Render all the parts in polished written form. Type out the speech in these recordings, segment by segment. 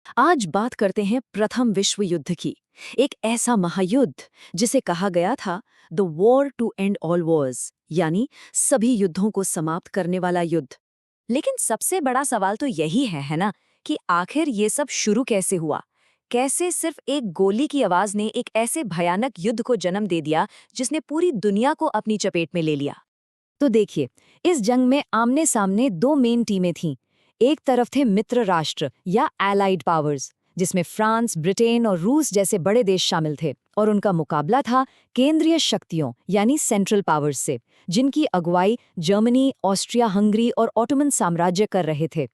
आज बात करते हैं प्रथम विश्व युद्ध की। एक ऐसा महायुद्ध जिसे कहा गया था the war to end all wars, यानी सभी युद्धों को समाप्त करने वाला युद्ध। लेकिन सबसे बड़ा सवाल तो यही है ना, कि आखिर ये सब शुरू कैसे हुआ? कैसे सिर्फ एक गोली की आवाज ने एक ऐसे भयानक युद्ध को जन्म दे दिया जिसने पूरी दुनिया को अपनी चपेट में ले लिया? तो देखिए, इस जंग में आमने सामने दो मेन टीमें थीं। एक तरफ थे मित्र राष्ट्र या एलाइड पावर्स, जिसमें फ्रांस, ब्रिटेन और रूस जैसे बड़े देश शामिल थे, और उनका मुकाबला था केंद्रीय शक्तियों यानी सेंट्रल पावर्स से, जिनकी अगुवाई जर्मनी, ऑस्ट्रिया हंगरी और ऑटोमन साम्राज्य कर रहे थे।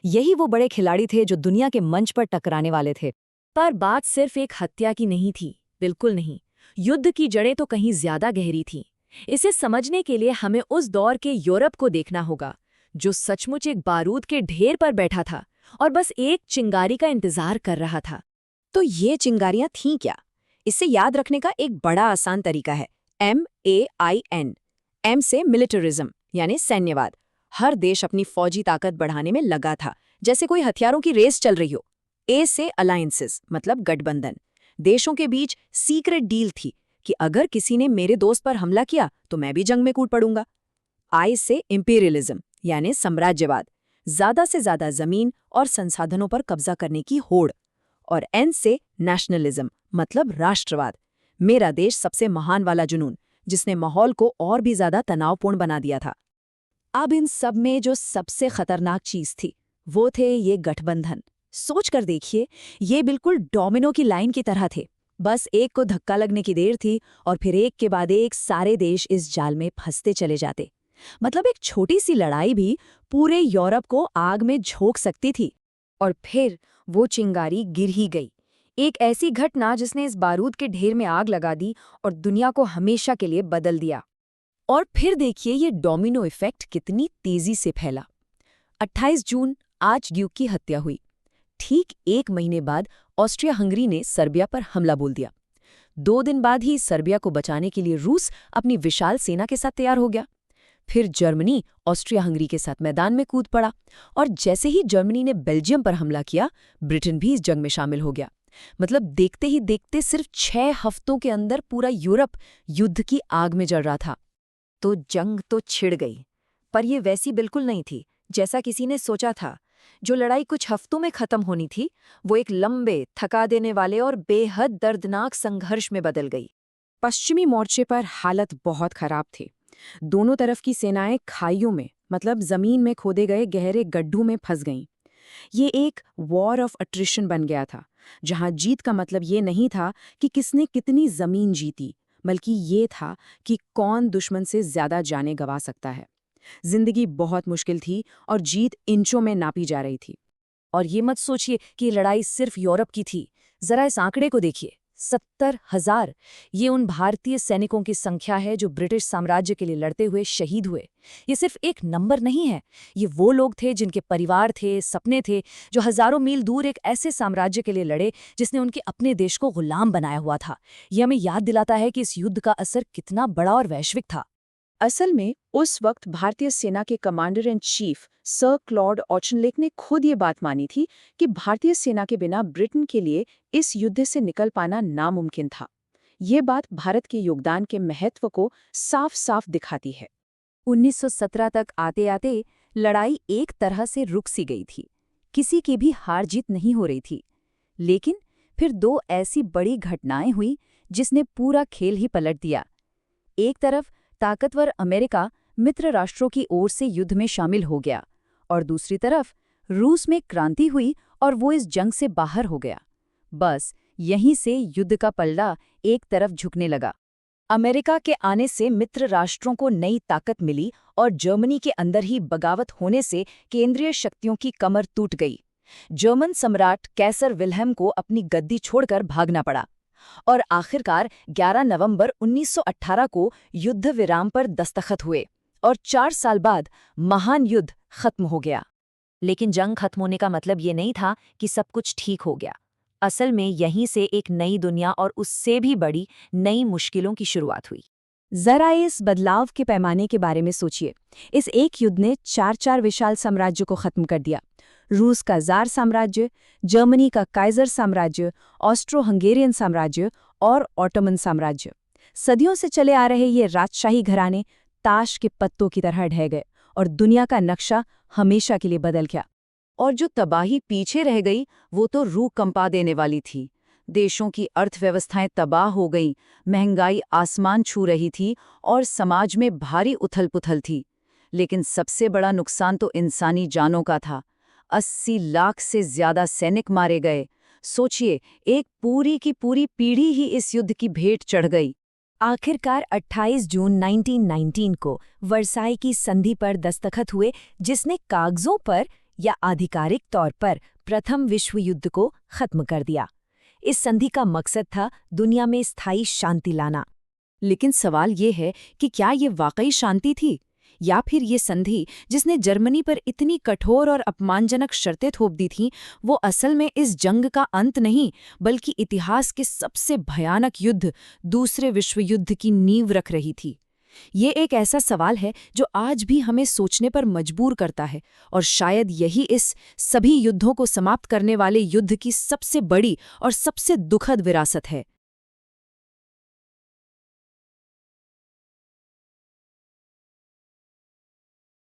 यही वो बड़े खिलाड़ी थे जो दुनिया के मंच पर टकराने वाले थे। पर बात सिर्फ एक हत्या की नहीं थी, बिल्कुल नहीं। युद्ध की जड़ें तो कहीं ज्यादा गहरी थीं। इसे समझने के लिए हमें उस दौर के यूरोप को देखना होगा, जो सचमुच एक बारूद के ढेर पर बैठा था और बस एक चिंगारी का इंतजार कर रहा था। तो ये चिंगारियां थीं क्या? इसे याद रखने का एक बड़ा आसान तरीका है, MAIN। एम से मिलिटरिज्म यानी सैन्यवाद। हर देश अपनी फौजी ताकत बढ़ाने में लगा था, जैसे कोई हथियारों की रेस चल रही हो। ए से अलायंसेस मतलब गठबंधन। देशों के बीच सीक्रेट डील थी कि अगर किसी ने मेरे दोस्त पर हमला किया तो मैं भी जंग में कूद पड़ूंगा। आई से इंपीरियलिज्म यानी साम्राज्यवाद, ज्यादा से ज्यादा जमीन और संसाधनों पर कब्जा करने की होड़। और एन से नेशनलिज्म मतलब राष्ट्रवाद, मेरा देश सबसे महान वाला जुनून, जिसने माहौल को और भी ज्यादा तनावपूर्ण बना दिया था। अब इन सब में जो सबसे खतरनाक चीज थी वो थे ये गठबंधन। सोच कर देखिए, ये बिल्कुल डोमिनो की लाइन की तरह थे। बस एक को धक्का लगने की देर थी और फिर एक के बाद एक सारे देश इस जाल में फंसते चले जाते। मतलब एक छोटी सी लड़ाई भी पूरे यूरोप को आग में झोंक सकती थी। और फिर वो चिंगारी गिर ही गई। एक ऐसी घटना जिसने इस बारूद के ढेर में आग लगा दी और दुनिया को हमेशा के लिए बदल दिया। और फिर देखिए ये डोमिनो इफेक्ट कितनी तेजी से फैला। 28 जून आर्च ड्यूक की हत्या हुई। ठीक एक महीने बाद ऑस्ट्रिया हंगरी ने सर्बिया पर हमला बोल दिया। 2 दिन बाद ही सर्बिया को बचाने के लिए रूस अपनी विशाल सेना के साथ तैयार हो गया। फिर जर्मनी ऑस्ट्रिया हंगरी के साथ मैदान में कूद पड़ा, और जैसे ही जर्मनी ने बेल्जियम पर हमला किया, ब्रिटेन भी इस जंग में शामिल हो गया। मतलब देखते ही देखते सिर्फ 6 हफ्तों के अंदर पूरा यूरोप युद्ध की आग में जल रहा था। तो जंग तो छिड़ गई, पर यह वैसी बिल्कुल नहीं थी जैसा किसी ने सोचा था। जो लड़ाई कुछ हफ्तों में खत्म होनी थी, वो एक लंबे, थका देने वाले और बेहद दर्दनाक संघर्ष में बदल गई। पश्चिमी मोर्चे पर हालत बहुत खराब थी। दोनों तरफ की सेनाएं खाइयों में मतलब जमीन में खोदे गए गहरे गड्ढों में फंस गईं। ये एक वॉर ऑफ अट्रिशन बन गया था, जहां जीत का मतलब ये नहीं था कि किसने कितनी जमीन जीती, बल्कि ये था कि कौन दुश्मन से ज्यादा जानें गंवा सकता है। जिंदगी बहुत मुश्किल थी और जीत इंचों में नापी जा रही थी। और ये मत सोचिए कि लड़ाई सिर्फ यूरोप की थी। जरा इस आंकड़े को देखिए, 70,000। ये उन भारतीय सैनिकों की संख्या है जो ब्रिटिश साम्राज्य के लिए लड़ते हुए शहीद हुए। ये सिर्फ एक नंबर नहीं है, ये वो लोग थे जिनके परिवार थे, सपने थे, जो हजारों मील दूर एक ऐसे साम्राज्य के लिए लड़े जिसने उनके अपने देश को गुलाम बनाया हुआ था। ये हमें याद दिलाता है कि इस युद्ध का असर कितना बड़ा और वैश्विक था। असल में उस वक्त भारतीय सेना के commander in chief sir Claude Auchinleck ने खुद ये बात मानी थी कि भारतीय सेना के बिना ब्रिटेन के लिए इस युद्ध से निकल पाना नामुमकिन था। ये बात भारत के योगदान के महत्व को साफ साफ दिखाती है। 1917 तक आते आते लड़ाई एक तरह से रुक सी गई थी। किसी की भी हार जीत नहीं हो रही थी। लेकिन फिर 2 ऐसी बड़ी घटनाएं हुई जिसने पूरा खेल ही पलट दिया। एक तरफ ताकतवर अमेरिका मित्र राष्ट्रों की ओर से युद्ध में शामिल हो गया, और दूसरी तरफ रूस में क्रांति हुई और वो इस जंग से बाहर हो गया। बस यहीं से युद्ध का पलड़ा एक तरफ झुकने लगा। अमेरिका के आने से मित्र राष्ट्रों को नई ताकत मिली और जर्मनी के अंदर ही बगावत होने से केंद्रीय शक्तियों की कमर टूट गई। जर्मन सम्राट कैसर विल्हेम को अपनी गद्दी छोड़कर भागना पड़ा, और आखिरकार 11 नवंबर 1918 को युद्ध विराम पर दस्तखत हुए और 4 साल बाद महान युद्ध खत्म हो गया। लेकिन जंग खत्म होने का मतलब ये नहीं था कि सब कुछ ठीक हो गया। असल में यहीं से एक नई दुनिया और उससे भी बड़ी नई मुश्किलों की शुरुआत हुई। जरा इस बदलाव के पैमाने के बारे में सोचिए। इस एक युद्ध ने 4 विशाल साम्राज्यों को खत्म कर दिया। रूस का जार साम्राज्य, जर्मनी का काइजर साम्राज्य, ऑस्ट्रो हंगेरियन साम्राज्य और ऑटोमन साम्राज्य। सदियों से चले आ रहे ये राजशाही घराने ताश के पत्तों की तरह ढह गए और दुनिया का नक्शा हमेशा के लिए बदल गया। और जो तबाही पीछे रह गई वो तो रूह कंपा देने वाली थी। देशों की अर्थव्यवस्थाएं तबाह हो गईं, महंगाई आसमान छू रही थी और समाज में भारी उथल-पुथल थी। लेकिन सबसे बड़ा नुकसान तो इंसानी जानों का था। 80 लाख से ज्यादा सैनिक मारे गए। सोचिए, एक पूरी की पूरी पीढ़ी ही इस युद्ध की भेंट चढ़ गई। आखिरकार 28 जून 1919 को वर्साई की संधि पर दस्तखत हुए, जिसने कागजों पर या आधिकारिक तौर पर प्रथम विश्व युद्ध को खत्म कर दिया। इस संधि का मकसद था दुनिया में स्थायी शांति लाना। लेकिन सवाल ये है कि क्या ये वाकई शांति थी, या फिर ये संधि जिसने जर्मनी पर इतनी कठोर और अपमानजनक शर्तें थोप दी थीं, वो असल में इस जंग का अंत नहीं, बल्कि इतिहास के सबसे भयानक युद्ध, दूसरे विश्व युद्ध की नींव रख रही थी। ये एक ऐसा सवाल है जो आज भी हमें सोचने पर मजबूर करता है, और शायद यही इस सभी युद्धों को समाप्त करने वाले युद्ध की सबसे बड़ी और सबसे दुखद विरासत है।